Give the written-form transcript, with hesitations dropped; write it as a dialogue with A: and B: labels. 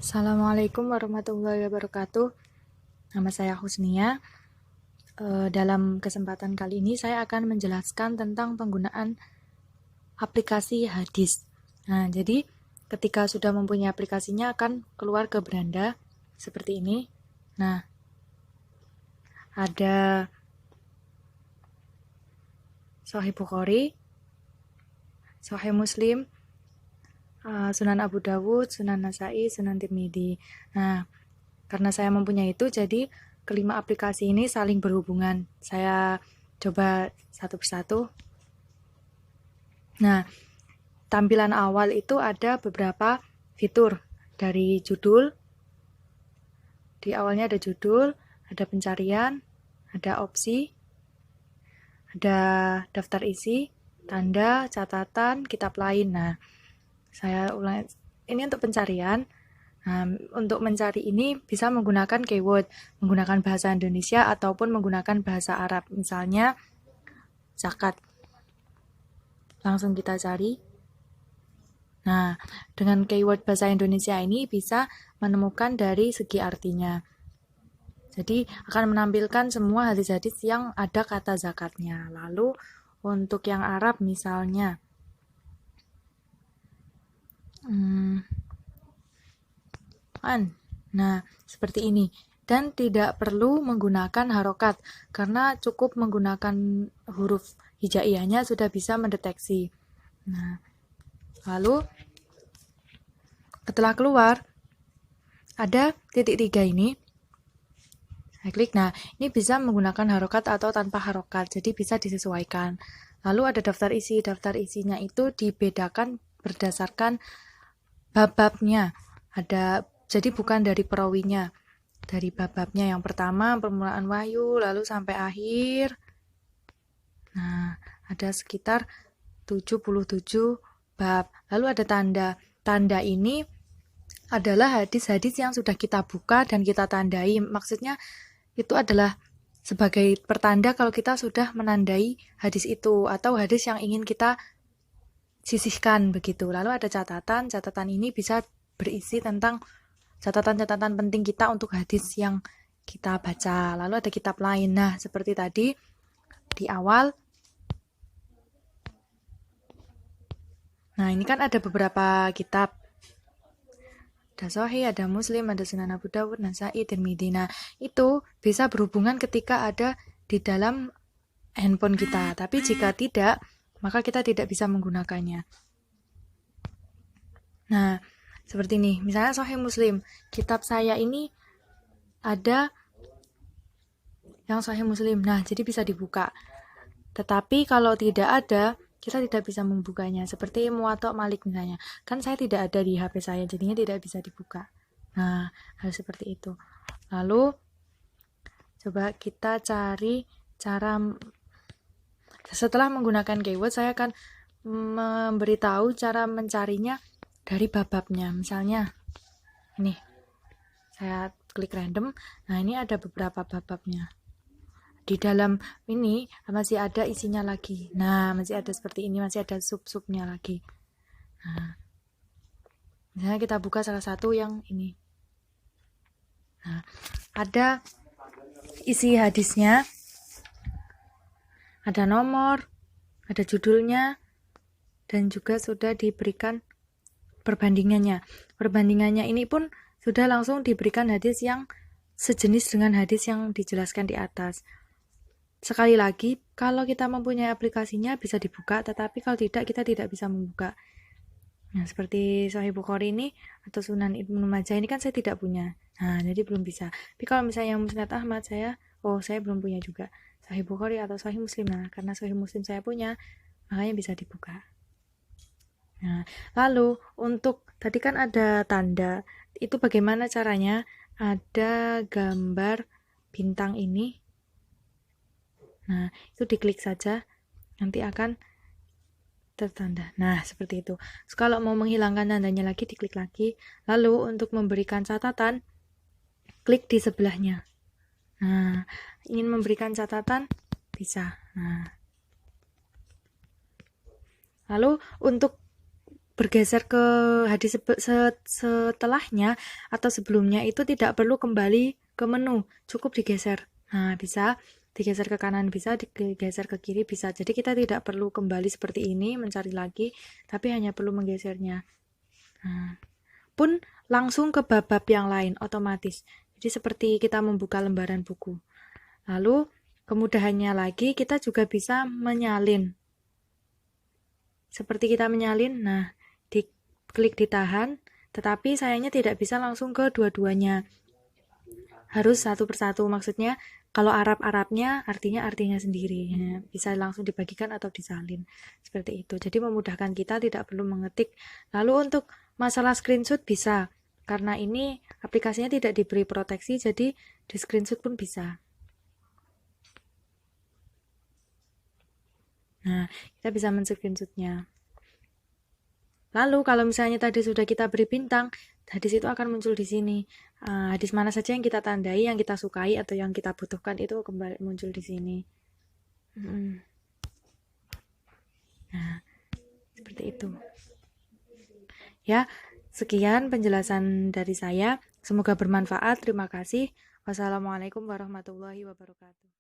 A: Assalamualaikum warahmatullahi wabarakatuh. Nama saya Husnia. Dalam kesempatan kali ini saya akan menjelaskan tentang penggunaan aplikasi hadis. Nah, jadi ketika sudah mempunyai aplikasinya akan keluar ke beranda seperti ini. Nah, ada Sahih Bukhari, Sahih Muslim, Sunan Abu Dawud, Sunan Nasai, Sunan Tirmidzi. Nah, karena saya mempunyai itu, jadi kelima aplikasi ini saling berhubungan. Saya coba satu persatu. Nah, tampilan awal itu ada beberapa fitur dari judul. Di awalnya ada judul, ada pencarian, ada opsi, ada daftar isi, tanda, catatan, kitab lain. Nah, saya ulang. Ini untuk pencarian. Nah, untuk mencari ini bisa menggunakan keyword, menggunakan bahasa Indonesia ataupun menggunakan bahasa Arab. Misalnya zakat. Langsung kita cari. Nah, dengan keyword bahasa Indonesia ini bisa menemukan dari segi artinya. Jadi akan menampilkan semua hadis-hadis yang ada kata zakatnya. Lalu untuk yang Arab misalnya nah, seperti ini. Dan tidak perlu menggunakan harokat, karena cukup menggunakan huruf hijaiyahnya sudah bisa mendeteksi. Nah, lalu setelah keluar, ada titik 3 ini. Saya klik, nah ini bisa menggunakan harokat atau tanpa harokat, jadi bisa disesuaikan. Lalu ada daftar isi. Daftar isinya itu dibedakan berdasarkan bab-babnya. Jadi bukan dari perawinya, dari bab-babnya. Yang pertama permulaan wahyu, lalu sampai akhir. Nah, ada sekitar 77 bab. Lalu ada tanda. Tanda ini adalah hadis-hadis yang sudah kita buka dan kita tandai. Maksudnya itu adalah sebagai pertanda kalau kita sudah menandai hadis itu atau hadis yang ingin kita sisihkan begitu. Lalu ada catatan. Catatan ini bisa berisi tentang catatan-catatan penting kita untuk hadis yang kita baca. Lalu ada kitab lain. Nah, seperti tadi di awal. Nah, ini kan ada beberapa kitab. Ada Sahih, ada Muslim, ada Sunan Abu Dawud, Nasai, Tirmidzi. Nah, itu bisa berhubungan ketika ada di dalam handphone kita. Tapi jika tidak, maka kita tidak bisa menggunakannya. Nah, seperti ini. Misalnya Sahih Muslim. Kitab saya ini ada yang Sahih Muslim. Nah, jadi bisa dibuka. Tetapi kalau tidak ada, kita tidak bisa membukanya. Seperti Muwatta Malik misalnya. Kan saya tidak ada di HP saya, jadinya tidak bisa dibuka. Nah, harus seperti itu. Lalu, coba kita cari cara. Setelah menggunakan keyword, saya akan memberitahu cara mencarinya dari bab-babnya. Misalnya, ini. Saya klik random. Nah, ini ada beberapa bab-babnya. Di dalam ini masih ada isinya lagi. Nah, masih ada seperti ini, masih ada sub-subnya lagi. Nah, misalnya kita buka salah satu yang ini. Nah, ada isi hadisnya, ada nomor, ada judulnya, dan juga sudah diberikan perbandingannya. Perbandingannya ini pun sudah langsung diberikan hadis yang sejenis dengan hadis yang dijelaskan di atas. Sekali lagi, kalau kita mempunyai aplikasinya bisa dibuka, tetapi kalau tidak, kita tidak bisa membuka. Nah, seperti Sahih Bukhari ini atau Sunan Ibnu Majah ini kan saya tidak punya. Nah, jadi belum bisa. Tapi kalau misalnya Musnad Ahmad saya belum punya juga. Sahih Bukhari atau Sahih Muslim. Nah, karena Sahih Muslim saya punya, makanya bisa dibuka. Nah, lalu untuk tadi kan ada tanda. Itu bagaimana caranya? Ada gambar bintang ini. Nah, itu diklik saja, nanti akan tertanda. Nah, seperti itu. Terus kalau mau menghilangkan tandanya lagi, diklik lagi. Lalu untuk memberikan catatan, klik di sebelahnya. Nah, ingin memberikan catatan, bisa. Nah, lalu untuk bergeser ke hadis setelahnya atau sebelumnya itu tidak perlu kembali ke menu, cukup digeser. Nah, bisa digeser ke kanan, bisa digeser ke kiri, bisa. Jadi kita tidak perlu kembali seperti ini mencari lagi, tapi hanya perlu menggesernya. Nah, pun langsung ke bab-bab yang lain otomatis. Jadi seperti kita membuka lembaran buku. Lalu kemudahannya lagi kita juga bisa menyalin. Seperti kita menyalin, nah diklik ditahan, tetapi sayangnya tidak bisa langsung ke dua-duanya. Harus satu persatu, maksudnya kalau Arab-Arabnya artinya sendiri, bisa langsung dibagikan atau disalin. Seperti itu. Jadi memudahkan kita, tidak perlu mengetik. Lalu untuk masalah screenshot bisa, karena ini aplikasinya tidak diberi proteksi, jadi di screenshot pun bisa. Nah, kita bisa men-screenshotnya. Lalu kalau misalnya tadi sudah kita beri bintang, hadis itu akan muncul di sini. Hadis mana saja yang kita tandai, yang kita sukai atau yang kita butuhkan itu kembali muncul di sini. Nah, seperti itu. Ya, sekian penjelasan dari saya. Semoga bermanfaat. Terima kasih. Wassalamualaikum warahmatullahi wabarakatuh.